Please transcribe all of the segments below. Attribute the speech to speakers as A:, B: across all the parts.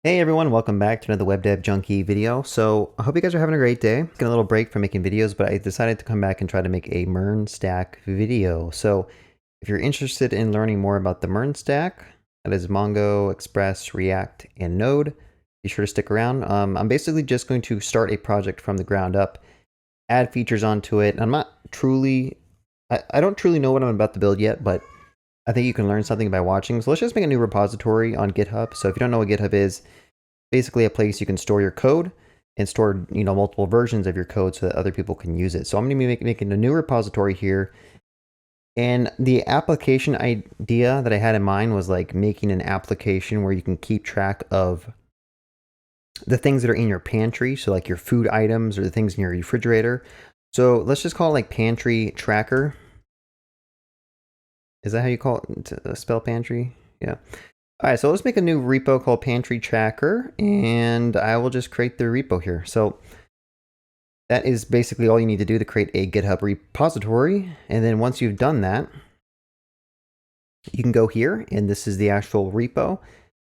A: Hey everyone, welcome back to another Web Dev Junkie video. So I hope you guys are having a great day. Getting a little break from making videos, but I decided to come back and try to make a MERN stack video. So if you're interested in learning more about the MERN stack, that is Mongo, Express, React, and Node, be sure to stick around. I'm basically just going to start a project from the ground up, add features onto it. I'm not truly, I don't truly know what I'm about to build yet, but I think you can learn something by watching. So let's just make a new repository on GitHub. So if you don't know what GitHub is, basically a place you can store your code and store, multiple versions of your code so that other people can use it. So I'm going to be making a new repository here. And the application idea that I had in mind was like making an application where you can keep track of the things that are in your pantry. So like your food items or the things in your refrigerator. So let's just call it like Pantry Tracker. Is that how you call it? Spell pantry? Yeah. All right, so let's make a new repo called Pantry Tracker, and I will just create the repo here. So that is basically all you need to do to create a GitHub repository. And then once you've done that, you can go here, and this is the actual repo.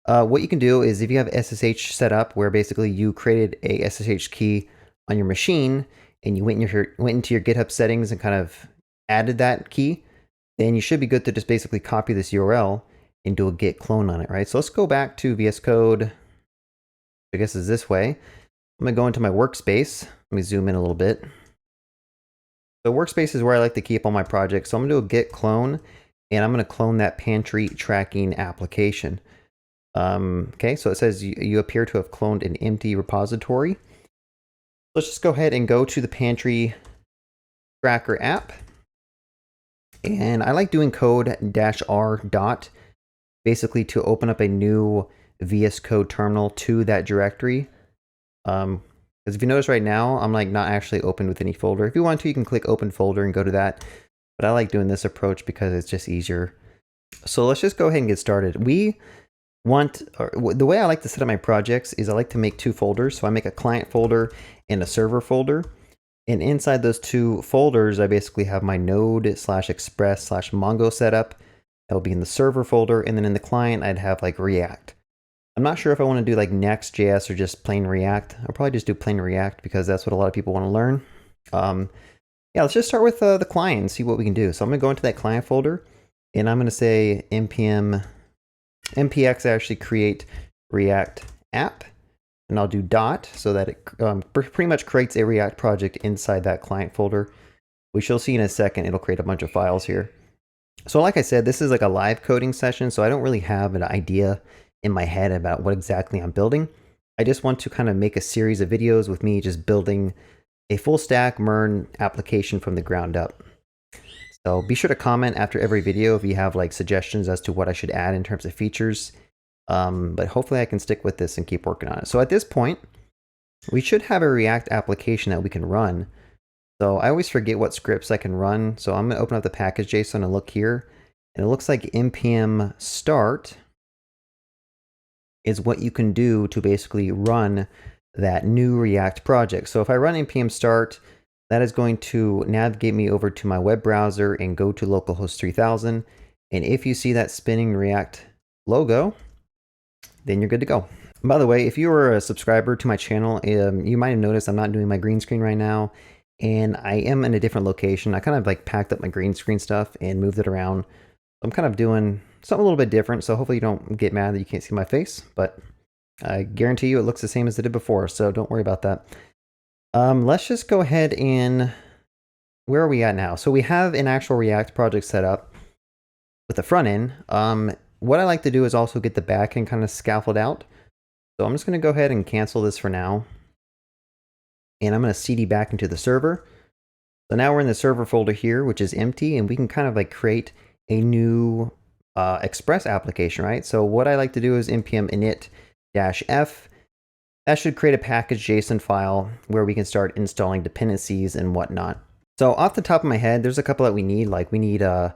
A: What you can do is if you have SSH set up, where basically you created a SSH key on your machine, and you went into your GitHub settings and kind of added that key, then you should be good to just basically copy this URL and do a git clone on it, right? So let's go back to VS Code. I guess is this way. I'm gonna go into my workspace. Let me zoom in a little bit. So workspace is where I like to keep all my projects. So I'm gonna do a git clone, and I'm gonna clone that pantry tracking application. Okay, so it says you appear to have cloned an empty repository. Let's just go ahead and go to the Pantry Tracker app. And I like doing code-r dot basically to open up a new VS Code terminal to that directory. Because if you notice right now, I'm like not actually open with any folder. If you want to, you can click open folder and go to that. But I like doing this approach because it's just easier. So let's just go ahead and get started. The way I like to set up my projects is I like to make two folders. So I make a client folder and a server folder. And inside those two folders, I basically have my node/express/mongo setup. That will be in the server folder. And then in the client, I'd have like React. I'm not sure if I want to do like Next.js or just plain React. I'll probably just do plain React because that's what a lot of people want to learn. Yeah, let's just start with the client and see what we can do. So I'm going to go into that client folder, and I'm going to say npx actually create React app. And I'll do dot so that it pretty much creates a React project inside that client folder. We shall see in a second, it'll create a bunch of files here. So like I said, this is like a live coding session, so I don't really have an idea in my head about what exactly I'm building. I just want to kind of make a series of videos with me just building a full stack MERN application from the ground up. So be sure to comment after every video if you have like suggestions as to what I should add in terms of features. But hopefully I can stick with this and keep working on it. So at this point, we should have a React application that we can run. So I always forget what scripts I can run. So I'm going to open up the package.json and look here. And it looks like npm start is what you can do to basically run that new React project. So if I run npm start, that is going to navigate me over to my web browser and go to localhost 3000. And if you see that spinning React logo, then you're good to go. By the way, if you are a subscriber to my channel, you might have noticed I'm not doing my green screen right now, and I am in a different location. I kind of like packed up my green screen stuff and moved it around. I'm kind of doing something a little bit different, so hopefully you don't get mad that you can't see my face, but I guarantee you it looks the same as it did before, so don't worry about that. Let's just go ahead and, where are we at now? So we have an actual React project set up with the front end. What I like to do is also get the back end kind of scaffold out. So I'm just going to go ahead and cancel this for now. And I'm going to cd back into the server. So now we're in the server folder here, which is empty, and we can kind of like create a new Express application, right? So what I like to do is npm init-f. That should create a package.json file where we can start installing dependencies and whatnot. So off the top of my head, there's a couple that we need. Like we need to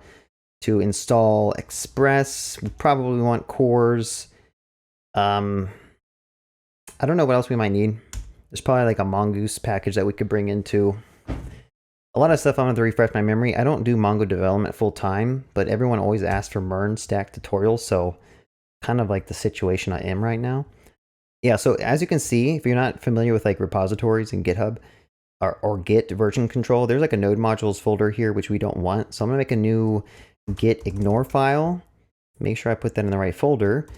A: install Express. We probably want CORS. I don't know what else we might need. There's probably like a Mongoose package that we could bring into. A lot of stuff I'm going to refresh my memory. I don't do Mongo development full time, but everyone always asks for MERN stack tutorials, so kind of like the situation I am right now. Yeah, so as you can see, if you're not familiar with like repositories in GitHub or Git version control, there's like a node modules folder here, which we don't want. So I'm gonna make a new git ignore file, make sure I put that in the right folder,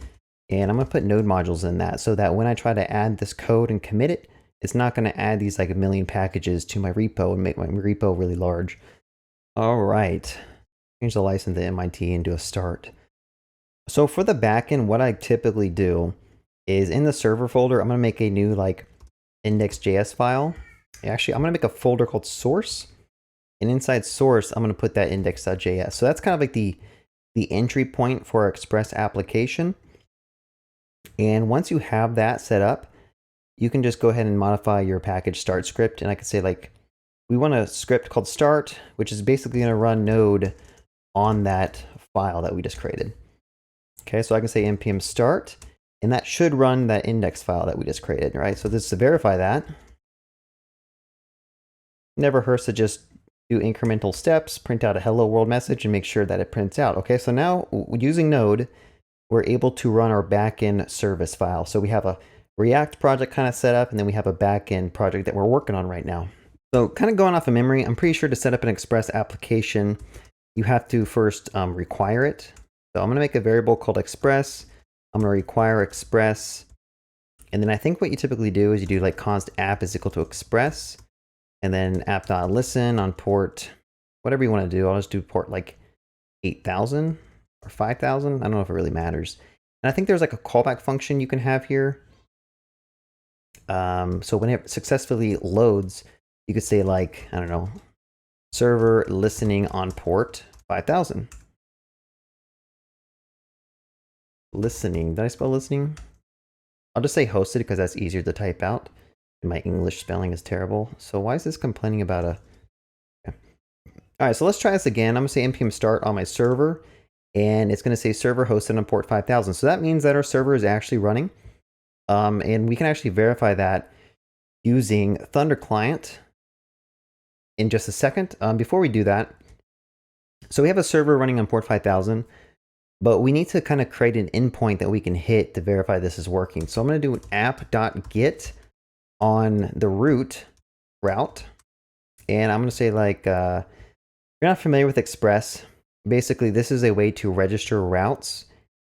A: and I'm gonna put node modules in that so that when I try to add this code and commit it, it's not gonna add these like a million packages to my repo and make my repo really large. All right, change the license to MIT and do a start. So for the backend, what I typically do is in the server folder, I'm going to make a new like index.js file. Actually, I'm going to make a folder called source. And inside source, I'm going to put that index.js. So that's kind of like the entry point for our Express application. And once you have that set up, you can just go ahead and modify your package start script. And I could say like, we want a script called start, which is basically going to run node on that file that we just created. Okay, so I can say npm start, and that should run that index file that we just created, right? So this is to verify that. Never hurts to just do incremental steps, print out a hello world message, and make sure that it prints out. Okay, so now using Node, we're able to run our backend service file. So we have a React project kind of set up, and then we have a backend project that we're working on right now. So kind of going off of memory, I'm pretty sure to set up an Express application, you have to first require it. So I'm going to make a variable called express. I'm going to require express. And then I think what you typically do is you do like const app is equal to express. And then app.listen on port, whatever you want to do. I'll just do port like 8,000 or 5,000. I don't know if it really matters. And I think there's like a callback function you can have here. So when it successfully loads, you could say like, I don't know, server listening on port 5,000. Listening. Did I spell listening? I'll just say hosted because that's easier to type out. My English spelling is terrible. So why is this complaining about a... Okay. All right, so let's try this again. I'm going to say npm start on my server, and it's going to say server hosted on port 5000. So that means that our server is actually running. And we can actually verify that using Thunder Client in just a second. Before we do that, so we have a server running on port 5000. But we need to kind of create an endpoint that we can hit to verify this is working. So I'm going to do an app.get on the route. And I'm going to say like, if you're not familiar with Express, basically this is a way to register routes.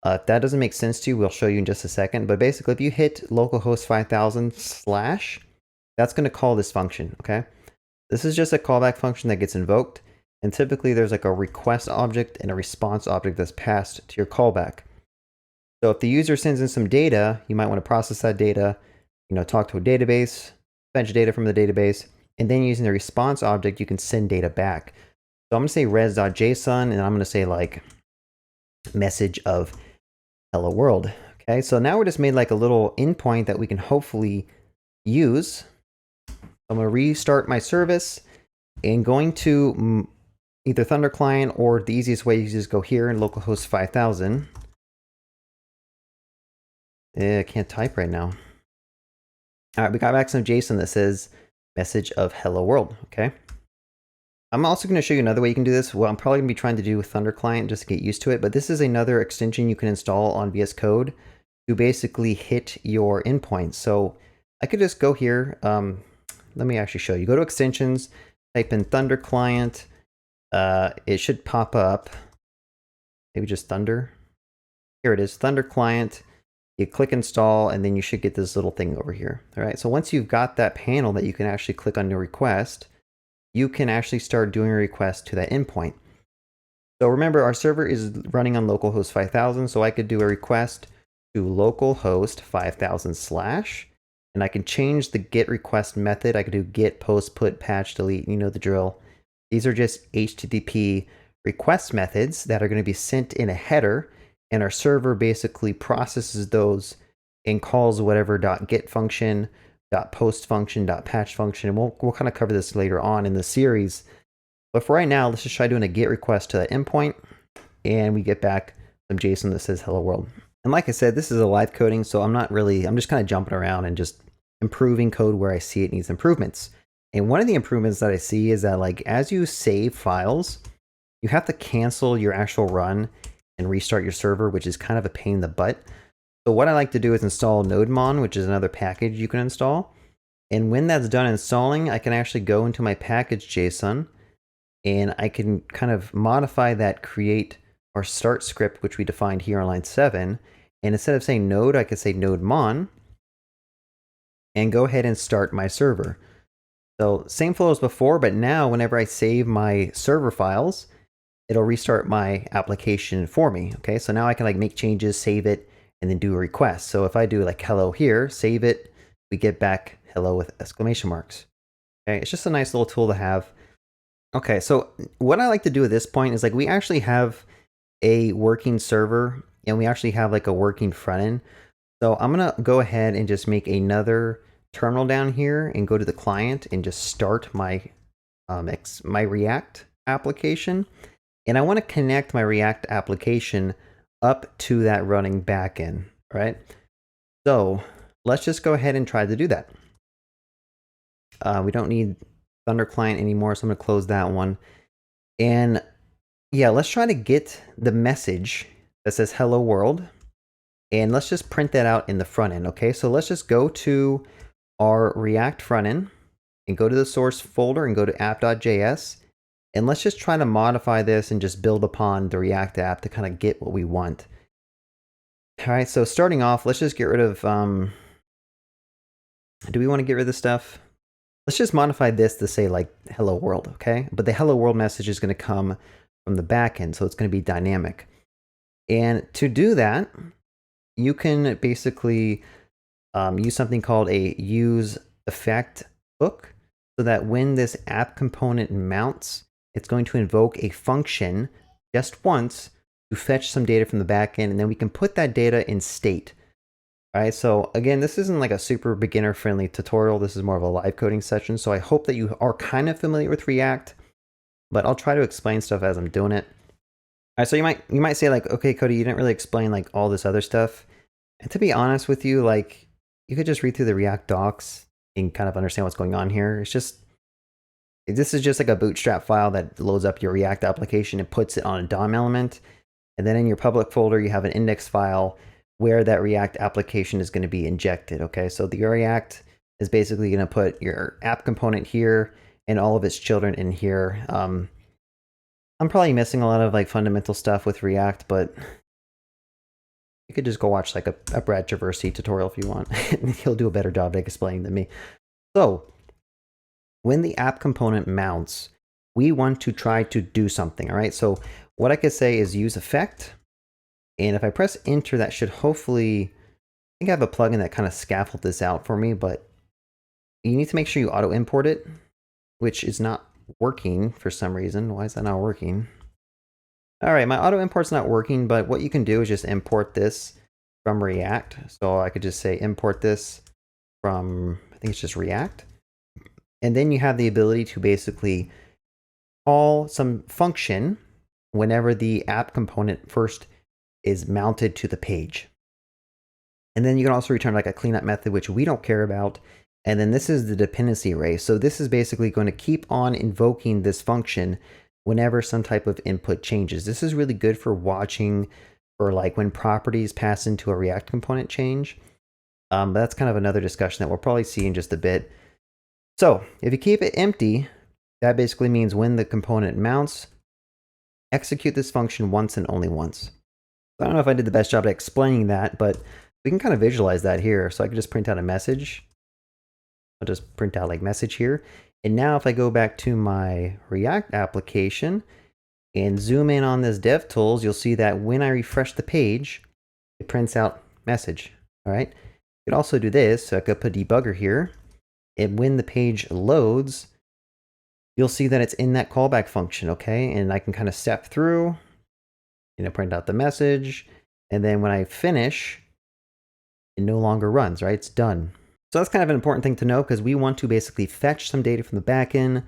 A: If that doesn't make sense to you, we'll show you in just a second. But basically if you hit localhost 5000 / that's going to call this function, okay? This is just a callback function that gets invoked. And typically there's like a request object and a response object that's passed to your callback. So if the user sends in some data, you might want to process that data, talk to a database, fetch data from the database, and then using the response object, you can send data back. So I'm going to say res.json, and I'm going to say like message of hello world. Okay, so now we're just made like a little endpoint that we can hopefully use. I'm going to restart my service and going to either Thunder Client, or the easiest way is just go here and localhost 5000. I can't type right now. All right, we got back some JSON that says message of hello world, okay? I'm also going to show you another way you can do this. Well, I'm probably going to be trying to do with Thunder Client just to get used to it, but this is another extension you can install on VS Code to basically hit your endpoints. So I could just go here. Let me actually show you. Go to extensions, type in Thunder Client. It should pop up. Maybe just Thunder. Here it is, Thunder Client. You click install, and then you should get this little thing over here. All right, so once you've got that panel that you can actually click on new request, you can actually start doing a request to that endpoint. So remember, our server is running on localhost 5000, so I could do a request to localhost 5000 / and I can change the get request method. I could do get, post, put, patch, delete, you know the drill. These are just HTTP request methods that are going to be sent in a header, and our server basically processes those and calls whatever .get function, .post function, .patch function, and we'll kind of cover this later on in the series. But for right now, let's just try doing a GET request to that endpoint, and we get back some JSON that says hello world. And like I said, this is a live coding, so I'm just kind of jumping around and just improving code where I see it needs improvements. And one of the improvements that I see is that like as you save files, you have to cancel your actual run and restart your server, which is kind of a pain in the butt. So what I like to do is install NodeMon, which is another package you can install. And when that's done installing, I can actually go into my package JSON and I can kind of modify that create or start script, which we defined here on line 7. And instead of saying node, I could say NodeMon and go ahead and start my server. So same flow as before, but now whenever I save my server files, it'll restart my application for me. Okay, so now I can like make changes, save it, and then do a request. So if I do like hello here, save it, we get back hello with exclamation marks. Okay, it's just a nice little tool to have. Okay, so what I like to do at this point is like we actually have a working server and we actually have like a working front end. So I'm gonna go ahead and just make another terminal down here and go to the client and just start my my React application. And I want to connect my React application up to that running backend, right? So let's just go ahead and try to do that. We don't need Thunder Client anymore, so I'm going to close that one. And yeah, let's try to get the message that says hello world. And let's just print that out in the front end, okay? So let's just go to our React front end and go to the source folder and go to app.js. And let's just try to modify this and just build upon the React app to kind of get what we want. All right, so starting off, let's just get rid of, do we want to get rid of this stuff? Let's just modify this to say like hello world, okay? But the hello world message is going to come from the backend, so it's going to be dynamic. And to do that, you can basically use something called a use effect hook, so that when this app component mounts, it's going to invoke a function just once to fetch some data from the backend, and then we can put that data in state. All right, so again, this isn't like a super beginner friendly tutorial. This is more of a live coding session. So I hope that you are kind of familiar with React, but I'll try to explain stuff as I'm doing it. All right, so you might say like, okay, Cody, you didn't really explain like all this other stuff. And to be honest with you, like you could just read through the React docs and kind of understand what's going on here. This is just like a bootstrap file that loads up your React application and puts it on a DOM element. And then in your public folder, you have an index file where that React application is going to be injected. Okay, so the React is basically going to put your app component here and all of its children in here. I'm probably missing a lot of like fundamental stuff with React, but you could just go watch like a Brad Traversy tutorial if you want. He'll do a better job at explaining than me. So when the app component mounts, we want to try to do something. All right, so what I could say is use effect. And if I press enter, that should hopefully, I think I have a plugin that kind of scaffolds this out for me, but you need to make sure you auto import it, which is not working for some reason. Why is that not working? All right, my auto import's not working, but what you can do is just import this from React. So I could just say import this from, I think it's just React. And then you have the ability to basically call some function whenever the app component first is mounted to the page. And then you can also return like a cleanup method, which we don't care about. And then this is the dependency array. So this is basically going to keep on invoking this function whenever some type of input changes. This is really good for watching for like when properties pass into a React component change. But that's kind of another discussion that we'll probably see in just a bit. So if you keep it empty, that basically means when the component mounts, execute this function once and only once. I don't know if I did the best job at explaining that, but we can kind of visualize that here. So I can just print out a message. I'll just print out like message here. And now if I go back to my React application and zoom in on this DevTools, you'll see that when I refresh the page, it prints out message. All right. You could also do this. So I could put debugger here. And when the page loads, you'll see that it's in that callback function. Okay. And I can kind of step through, print out the message. And then when I finish, it no longer runs, right? It's done. So that's kind of an important thing to know because we want to basically fetch some data from the backend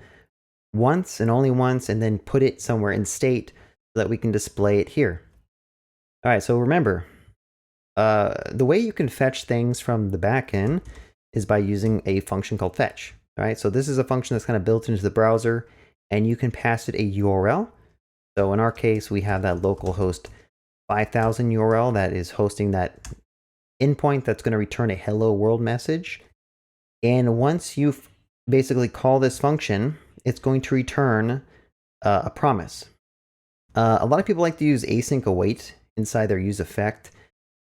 A: once and only once, and then put it somewhere in state so that we can display it here. All right, so remember, the way you can fetch things from the backend is by using a function called fetch. All right, so this is a function that's kind of built into the browser, and you can pass it a URL. So in our case, we have that localhost 5000 URL that is hosting that endpoint that's going to return a hello world message. And once you basically call this function, it's going to return a promise. A lot of people like to use async await inside their use effect,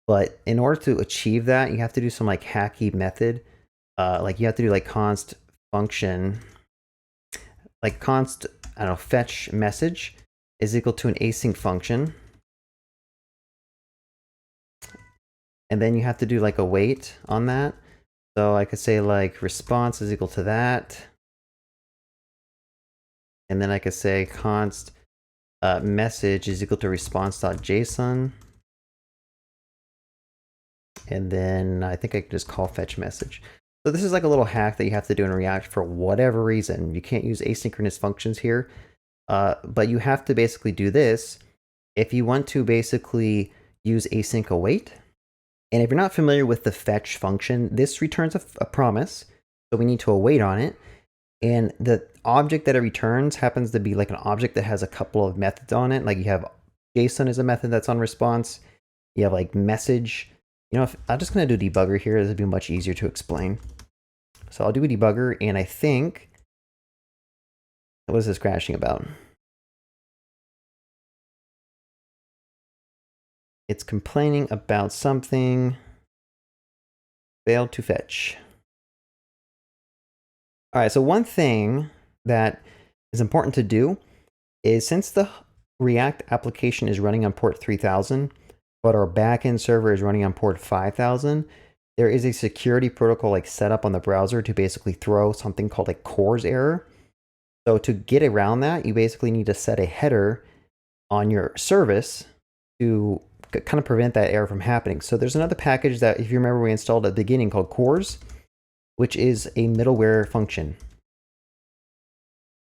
A: but in order to achieve that, you have to do some like hacky method. Like you have to do like const function, like const, I don't know, fetch message is equal to an async function. And then you have to do like await on that. So I could say like response is equal to that. And then I could say const message is equal to response.json. And then I think I could just call fetch message. So this is like a little hack that you have to do in React for whatever reason. You can't use asynchronous functions here, but you have to basically do this if you want to basically use async await. And if you're not familiar with the fetch function, this returns a promise, so we need to await on it. And the object that it returns happens to be like an object that has a couple of methods on it. Like you have JSON is a method that's on response. You have like message. You know, if I'm just going to do debugger here, this would be much easier to explain. So I'll do a debugger, and I think, what is this crashing about? It's complaining about something. Failed to fetch. All right, so one thing that is important to do is, since the React application is running on port 3000, but our backend server is running on port 5000, there is a security protocol like set up on the browser to basically throw something called a CORS error. So to get around that, you basically need to set a header on your service to kind of prevent that error from happening. So there's another package that, if you remember, we installed at the beginning called CORS, which is a middleware function.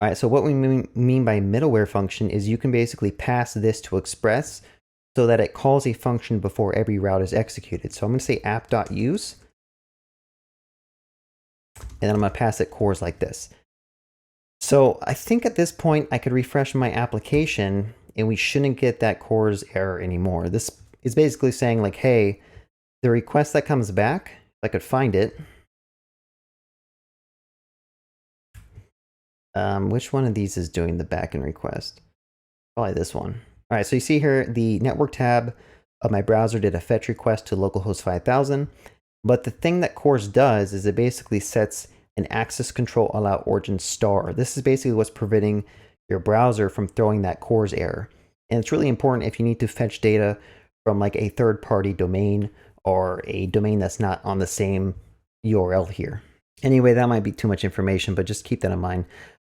A: All right, so what we mean by middleware function is you can basically pass this to Express so that it calls a function before every route is executed. So I'm going to say app.use, and then I'm going to pass it CORS like this. So I think at this point I could refresh my application and we shouldn't get that CORS error anymore. This is basically saying like, hey, the request that comes back, if I could find it, which one of these is doing the backend request? Probably this one. All right, so you see here, the network tab of my browser did a fetch request to localhost 5000. But the thing that CORS does is it basically sets an access control allow origin star. This is basically what's preventing your browser from throwing that CORS error. And it's really important if you need to fetch data from like a third-party domain or a domain that's not on the same URL here. Anyway, that might be too much information, but just keep that in mind.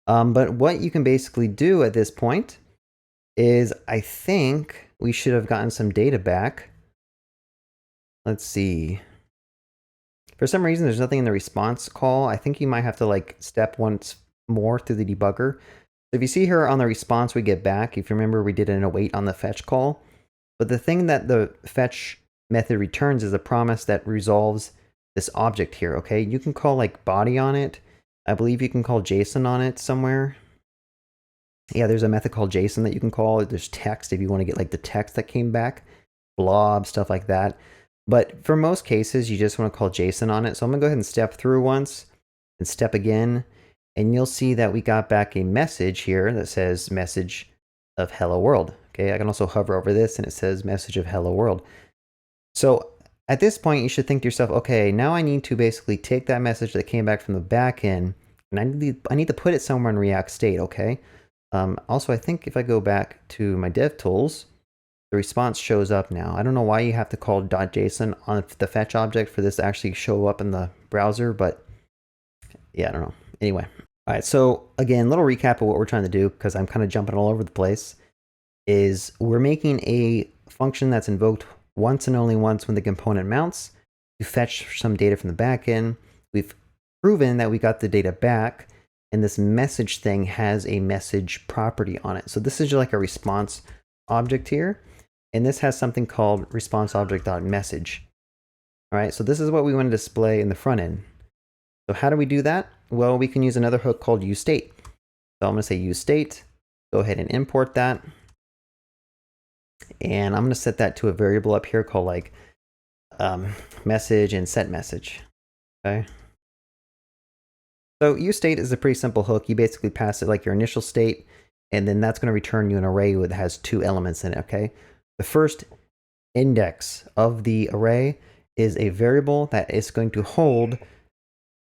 A: But what you can basically do at this point is, I think we should have gotten some data back. Let's see. For some reason, there's nothing in the response call. I think you might have to like step once more through the debugger. So if you see here on the response we get back, if you remember, we did an await on the fetch call. But the thing that the fetch method returns is a promise that resolves this object here, okay? You can call like body on it. I believe you can call JSON on it somewhere. Yeah, there's a method called JSON that you can call. There's text if you want to get like the text that came back, blob, stuff like that. But for most cases, you just want to call JSON on it. So I'm going to go ahead and step through once and step again. And you'll see that we got back a message here that says message of hello world. Okay, I can also hover over this and it says message of hello world. So at this point, you should think to yourself, okay, now I need to basically take that message that came back from the backend and I need to put it somewhere in React state, okay? Also, I think if I go back to my DevTools, the response shows up now. I don't know why you have to call .json on the fetch object for this to actually show up in the browser, but yeah, I don't know. Anyway. All right, so again, little recap of what we're trying to do, because I'm kind of jumping all over the place, is we're making a function that's invoked once and only once when the component mounts to fetch some data from the backend. We've proven that we got the data back, and this message thing has a message property on it. So this is just like a response object here, and this has something called response object.message. All right, so this is what we want to display in the front end. So how do we do that? Well, we can use another hook called useState. So I'm going to say useState. Go ahead and import that. And I'm going to set that to a variable up here called like message and set message. Okay. So useState is a pretty simple hook. You basically pass it like your initial state, and then that's going to return you an array that has two elements in it. Okay. The first index of the array is a variable that is going to hold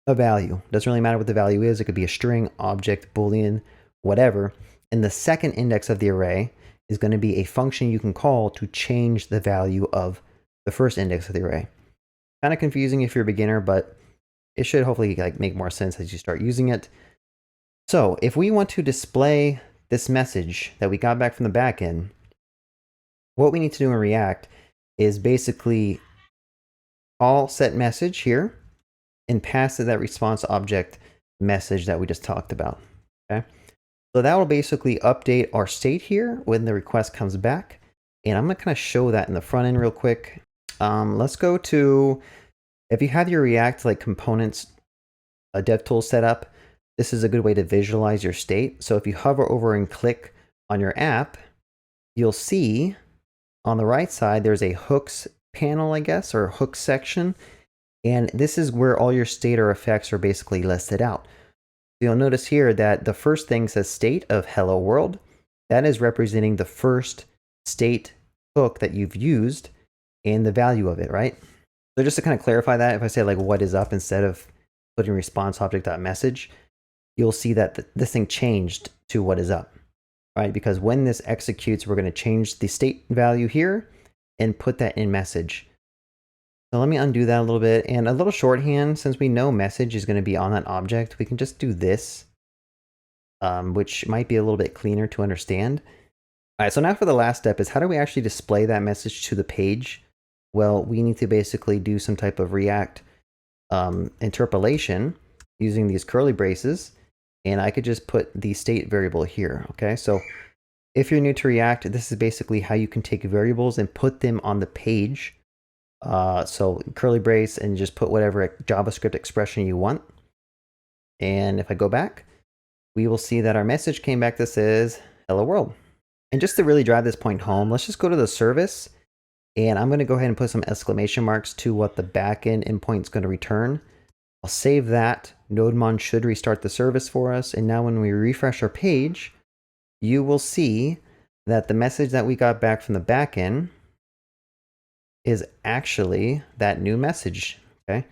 A: a value. Doesn't really matter what the value is. It could be a string, object, boolean, whatever. And the second index of the array is going to be a function you can call to change the value of the first index of the array. Kind of confusing if you're a beginner, but it should hopefully like make more sense as you start using it. So if we want to display this message that we got back from the backend, what we need to do in React is basically call set message here and pass to that response object message that we just talked about. Okay. So that will basically update our state here when the request comes back. And I'm going to kind of show that in the front end real quick. Let's go to, if you have your React like components, a DevTools set up, this is a good way to visualize your state. So if you hover over and click on your app, you'll see on the right side, there's a hooks panel, I guess, or hooks section. And this is where all your state or effects are basically listed out. You'll notice here that the first thing says state of hello world. That is representing the first state hook that you've used and the value of it, right? So just to kind of clarify that, if I say like what is up instead of putting response object.message, you'll see that this thing changed to what is up, right? Because when this executes, we're going to change the state value here and put that in message. So let me undo that a little bit, and a little shorthand, since we know message is going to be on that object, we can just do this, which might be a little bit cleaner to understand. All right, so now for the last step is how do we actually display that message to the page? Well, we need to basically do some type of React interpolation using these curly braces, and I could just put the state variable here, okay? So if you're new to React, this is basically how you can take variables and put them on the page. So curly brace and just put whatever JavaScript expression you want. And if I go back, we will see that our message came back that says, hello world. And just to really drive this point home, let's just go to the service. And I'm going to go ahead and put some exclamation marks to what the backend endpoint is going to return. I'll save that. NodeMon should restart the service for us. And now when we refresh our page, you will see that the message that we got back from the backend is actually that new message, okay?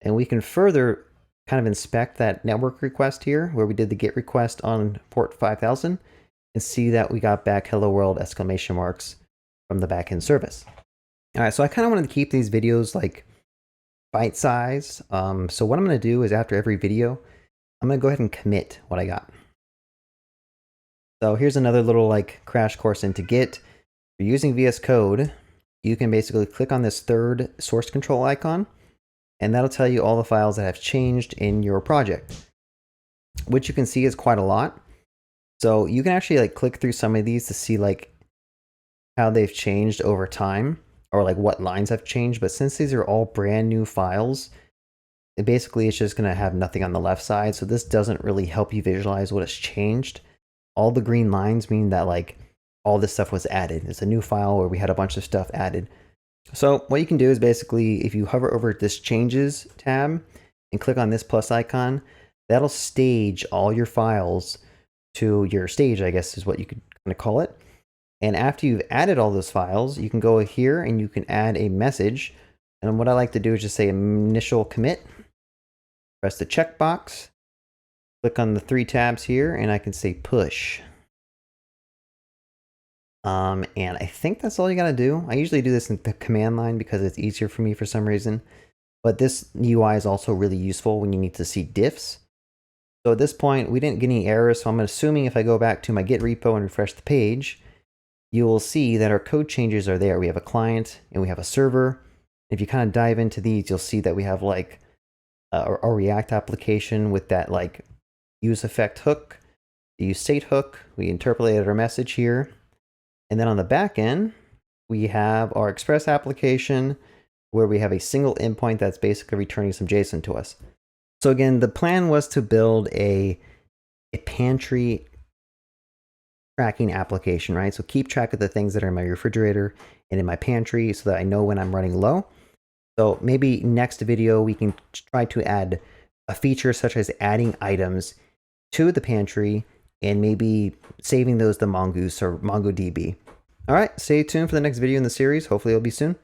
A: And we can further kind of inspect that network request here where we did the GET request on port 5000 and see that we got back hello world exclamation marks from the backend service. All right, so I kind of wanted to keep these videos like bite size. So what I'm going to do is after every video, I'm going to go ahead and commit what I got. So here's another little like crash course into Git. If you're using VS Code, you can basically click on this third source control icon, and that'll tell you all the files that have changed in your project, which you can see is quite a lot. So you can actually like click through some of these to see like how they've changed over time or like what lines have changed. But since these are all brand new files, it's just going to have nothing on the left side. So this doesn't really help you visualize what has changed. All the green lines mean that like all this stuff was added. It's a new file where we had a bunch of stuff added. So what you can do is basically, if you hover over this changes tab and click on this plus icon, that'll stage all your files to your stage, I guess is what you could kind of call it. And after you've added all those files, you can go here and you can add a message. And what I like to do is just say initial commit, press the checkbox, click on the three tabs here, and I can say push. And I think that's all you gotta do. I usually do this in the command line because it's easier for me for some reason. But this UI is also really useful when you need to see diffs. So at this point, we didn't get any errors. So I'm assuming if I go back to my Git repo and refresh the page, you will see that our code changes are there. We have a client and we have a server. If you kind of dive into these, you'll see that we have like a React application with that like use effect hook, the use state hook. We interpolated our message here. And then on the back end, we have our Express application where we have a single endpoint that's basically returning some JSON to us. So again, the plan was to build a pantry tracking application, right? So keep track of the things that are in my refrigerator and in my pantry so that I know when I'm running low. So maybe next video we can try to add a feature such as adding items to the pantry and maybe saving those to Mongoose or MongoDB. All right, stay tuned for the next video in the series. Hopefully it'll be soon.